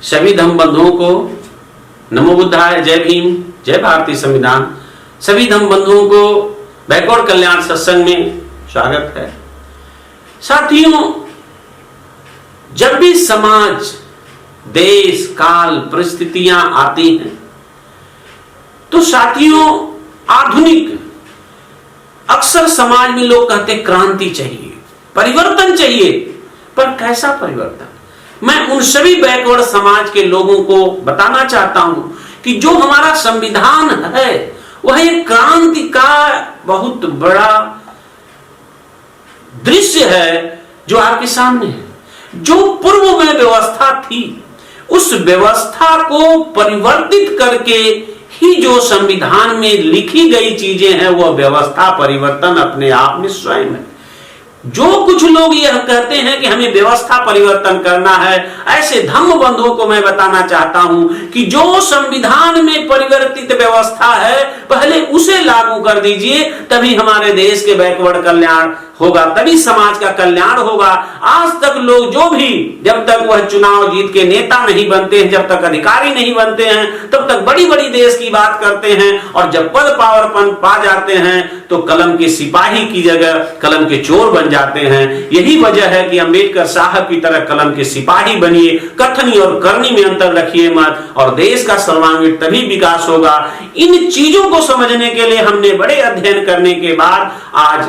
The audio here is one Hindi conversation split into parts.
सभी धम्म बंधुओं को नमो बुद्धाय, जय भीम, जय भारतीय संविधान। सभी धम्म बंधुओं को बैकवर्ड कल्याण सत्संग में स्वागत है। साथियों, जब भी समाज, देश, काल, परिस्थितियां आती हैं तो साथियों आधुनिक अक्सर समाज में लोग कहते क्रांति चाहिए, परिवर्तन चाहिए। पर कैसा परिवर्तन? मैं उन सभी बैकवर्ड समाज के लोगों को बताना चाहता हूं कि जो हमारा संविधान है वह एक क्रांति का बहुत बड़ा दृश्य है जो आपके सामने है। जो पूर्व में व्यवस्था थी उस व्यवस्था को परिवर्तित करके ही जो संविधान में लिखी गई चीजें हैं वह व्यवस्था परिवर्तन अपने आप में स्वयं है। जो कुछ लोग यह कहते हैं कि हमें व्यवस्था परिवर्तन करना है, ऐसे धम्म बंधुओं को मैं बताना चाहता हूं कि जो संविधान में परिवर्तित व्यवस्था है पहले उसे लागू कर दीजिए, तभी हमारे देश के बैकवर्ड कल्याण होगा, तभी समाज का कल्याण होगा। आज तक लोग जो भी, जब तक वह चुनाव जीत के नेता नहीं बनते हैं, जब तक अधिकारी नहीं बनते हैं, तब तक बड़ी बड़ी देश की बात करते हैं, और जब पद पावर पा जाते हैं तो कलम के सिपाही की जगह कलम के चोर बन जाते हैं। यही वजह है कि अंबेडकर साहब की तरह कलम के सिपाही बनिए, कथनी और करनी में अंतर रखिए मत, और देश का सर्वांगीण तभी विकास होगा। इन चीजों को समझने के लिए हमने बड़े अध्ययन करने के बाद आज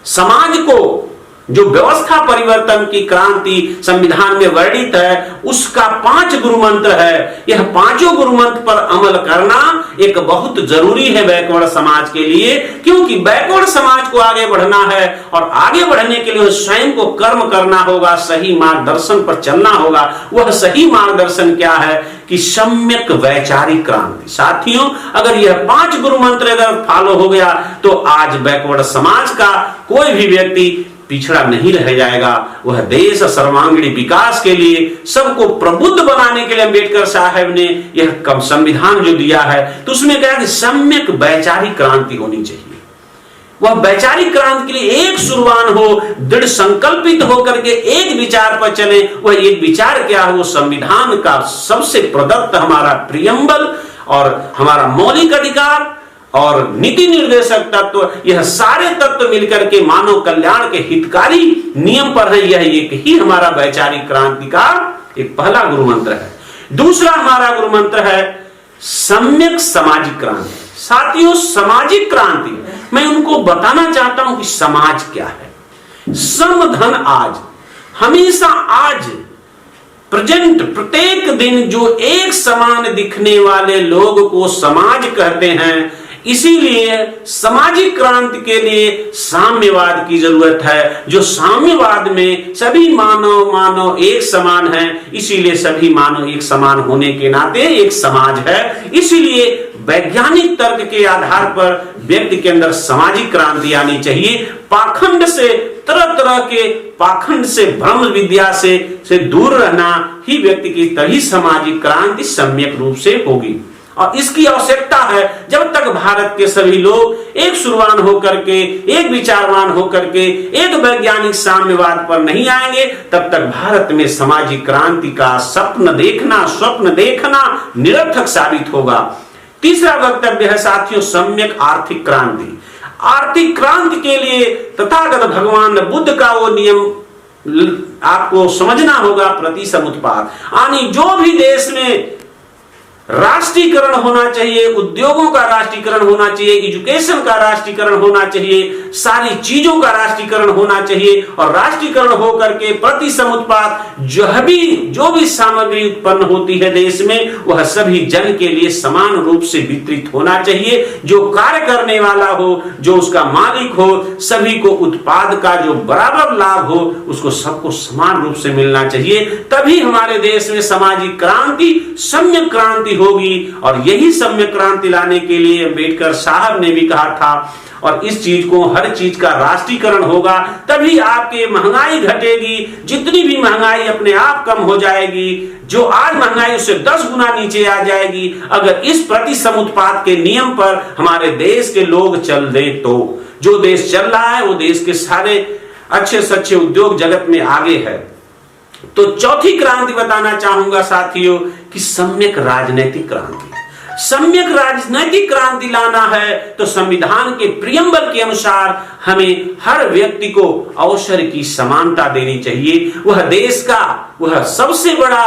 समाज को जो व्यवस्था परिवर्तन की क्रांति संविधान में वर्णित है उसका 5 गुरु मंत्र है। यह 5 गुरु मंत्र पर अमल करना एक बहुत जरूरी है बैकवर्ड समाज के लिए, क्योंकि बैकवर्ड समाज को आगे बढ़ना है और आगे बढ़ने के लिए स्वयं को कर्म करना होगा, सही मार्गदर्शन पर चलना होगा। वह सही मार्गदर्शन क्या है कि सम्यक वैचारिक क्रांति। साथियों, अगर यह 5 गुरु मंत्र अगर फॉलो हो गया तो आज बैकवर्ड समाज का कोई भी व्यक्ति पिछड़ा नहीं रह जाएगा। वह देश सर्वांगीण विकास के लिए, सबको प्रबुद्ध बनाने के लिए अम्बेडकर साहब ने यह संविधान जो दिया है तो उसमें कहा कि सम्यक वैचारिक क्रांति होनी चाहिए। वह वैचारिक क्रांति के लिए एक शुरुआत हो, दृढ़ संकल्पित होकर के एक विचार पर चले। वह एक विचार क्या है? वो संविधान का सबसे प्रदत्त हमारा प्रियम्बल और हमारा मौलिक अधिकार और नीति निर्देशक तत्व, यह सारे तत्व मिलकर के मानव कल्याण के हितकारी नियम पर है। यह एक ही हमारा वैचारिक क्रांति का एक पहला गुरु मंत्र है। दूसरा हमारा गुरु मंत्र है सम्यक सामाजिक क्रांति। साथियों, सामाजिक क्रांति मैं उनको बताना चाहता हूं कि समाज क्या है। समधन आज, हमेशा आज प्रेजेंट, प्रत्येक दिन जो एक समान दिखने वाले लोग को समाज कहते हैं। इसीलिए सामाजिक क्रांति के लिए साम्यवाद की जरूरत है। जो साम्यवाद में सभी मानव एक समान है, इसीलिए सभी मानव एक समान होने के नाते एक समाज है। इसीलिए वैज्ञानिक तर्क के आधार पर व्यक्ति के अंदर सामाजिक क्रांति आनी चाहिए। पाखंड से, तरह तरह के पाखंड से, भ्रम विद्या से दूर रहना ही व्यक्ति की तभी सामाजिक क्रांति सम्यक रूप से होगी। और इसकी आवश्यकता है। जब तक भारत के सभी लोग एक शुरुआत होकर के, एक विचारवान होकर के, एक वैज्ञानिक साम्यवाद पर नहीं आएंगे, तब तक भारत में सामाजिक क्रांति का स्वप्न देखना निरर्थक साबित होगा। तीसरा वक्तव्य है साथियों सम्यक आर्थिक क्रांति। आर्थिक क्रांति के लिए तथागत भगवान बुद्ध का वो नियम आपको समझना होगा, प्रतिसमुत्पाद। यानी जो भी देश में राष्ट्रीयकरण होना चाहिए, उद्योगों का राष्ट्रीयकरण होना चाहिए, एजुकेशन का राष्ट्रीयकरण होना चाहिए, सारी चीजों का राष्ट्रीयकरण होना चाहिए। और राष्ट्रीयकरण होकर के प्रति समुत्पाद जो भी सामग्री उत्पन्न होती है देश में, वह सभी जन के लिए समान रूप से वितरित होना चाहिए। जो कार्य करने वाला हो, जो उसका मालिक हो, सभी को उत्पाद का जो बराबर लाभ हो उसको सबको समान रूप से मिलना चाहिए। तभी हमारे देश में सामाजिक क्रांति, सम्यक क्रांति होगी। और यही सम्यक क्रांति लाने के लिए अम्बेडकर साहब ने भी कहा था। और इस चीज को, हर चीज का राष्ट्रीयकरण होगा, तभी आपकी महंगाई घटेगी। जितनी भी महंगाई अपने आप कम हो जाएगी, जो आज महंगाई उससे 10 गुना नीचे आ जाएगी अगर इस प्रति समुत्पाद के नियम पर हमारे देश के लोग चल दे तो। जो देश चल रहा है वो देश के सारे अच्छे से अच्छे उद्योग जगत में आगे है। तो चौथी क्रांति बताना चाहूंगा साथियों कि सम्यक राजनीतिक क्रांति। सम्यक राजनीतिक क्रांति लाना है तो संविधान के प्रियम्बल के अनुसार हमें हर व्यक्ति को अवसर की समानता देनी चाहिए। वह देश का वह सबसे बड़ा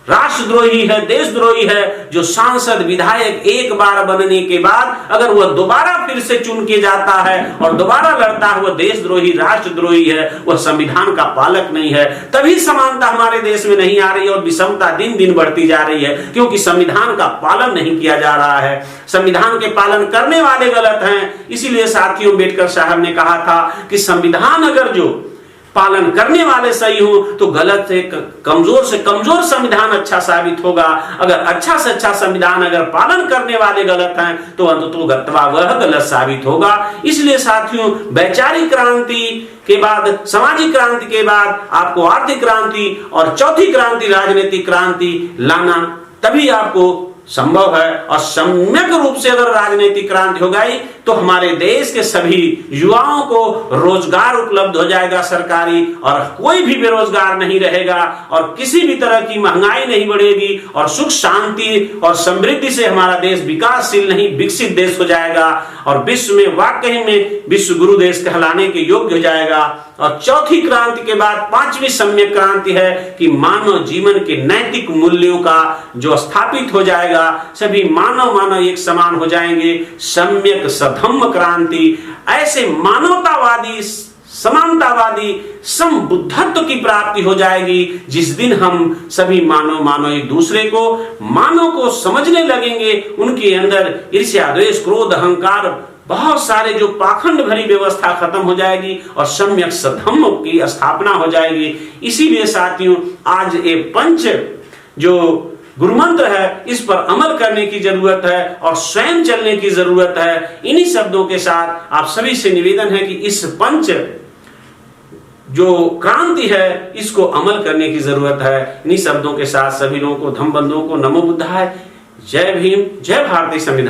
राष्ट्रद्रोही है, देशद्रोही है, जो सांसद विधायक एक बार बनने के बाद अगर वह दोबारा फिर से चुन के जाता है और दोबारा लड़ता है, वह देशद्रोही राष्ट्रद्रोही है, वह संविधान का पालक नहीं है। तभी समानता हमारे देश में नहीं आ रही है और विषमता दिन दिन बढ़ती जा रही है, क्योंकि संविधान का पालन नहीं किया जा रहा है। संविधान के पालन करने वाले गलत हैं। इसीलिए साथियों अम्बेडकर साहब ने कहा था कि संविधान अगर जो पालन करने वाले सही हो तो गलत से कमजोर संविधान अच्छा साबित होगा। अगर अच्छा से अच्छा संविधान अगर पालन करने वाले गलत हैं तो अंततोगत्वा वह गलत साबित होगा। इसलिए साथियों वैचारिक क्रांति के बाद, सामाजिक क्रांति के बाद आपको आर्थिक क्रांति और चौथी क्रांति राजनीतिक क्रांति लाना तभी आपको संभव है। और सम्यक रूप से अगर राजनीतिक क्रांति हो गई तो हमारे देश के सभी युवाओं को रोजगार उपलब्ध हो जाएगा सरकारी, और कोई भी बेरोजगार नहीं रहेगा और किसी भी तरह की महंगाई नहीं बढ़ेगी और सुख शांति और समृद्धि से हमारा देश विकासशील नहीं विकसित देश हो जाएगा और विश्व में वाकई में विश्व गुरु देश कहलाने के योग्य हो जाएगा। और चौथी क्रांति के बाद पांचवी सम्यक क्रांति है कि मानव जीवन के नैतिक मूल्यों का जो स्थापित हो जाएगा, सभी मानव एक समान हो जाएंगे। सम्यक सधम्म क्रांति, ऐसे मानवतावादी समानतावादी समबुद्धत्व की प्राप्ति हो जाएगी जिस दिन हम सभी मानव एक दूसरे को मानव को समझने लगेंगे। उनके अंदर ईर्ष्या, द्वेष, क्रोध, अहंकार, बहुत सारे जो पाखंड भरी व्यवस्था खत्म हो जाएगी और सम्यक सधम्म की स्थापना हो जाएगी। इसीलिए साथियों आज ये पंच जो गुरु मंत्र है इस पर अमल करने की जरूरत है और स्वयं चलने की जरूरत है। इन्हीं शब्दों के साथ आप सभी से निवेदन है कि इस पंच जो क्रांति है इसको अमल करने की जरूरत है। इन्हीं शब्दों के साथ सभी लोगों को, धम्म बंधुओं को नमो बुद्धाय, जय भीम, जय भारतीय संविधान।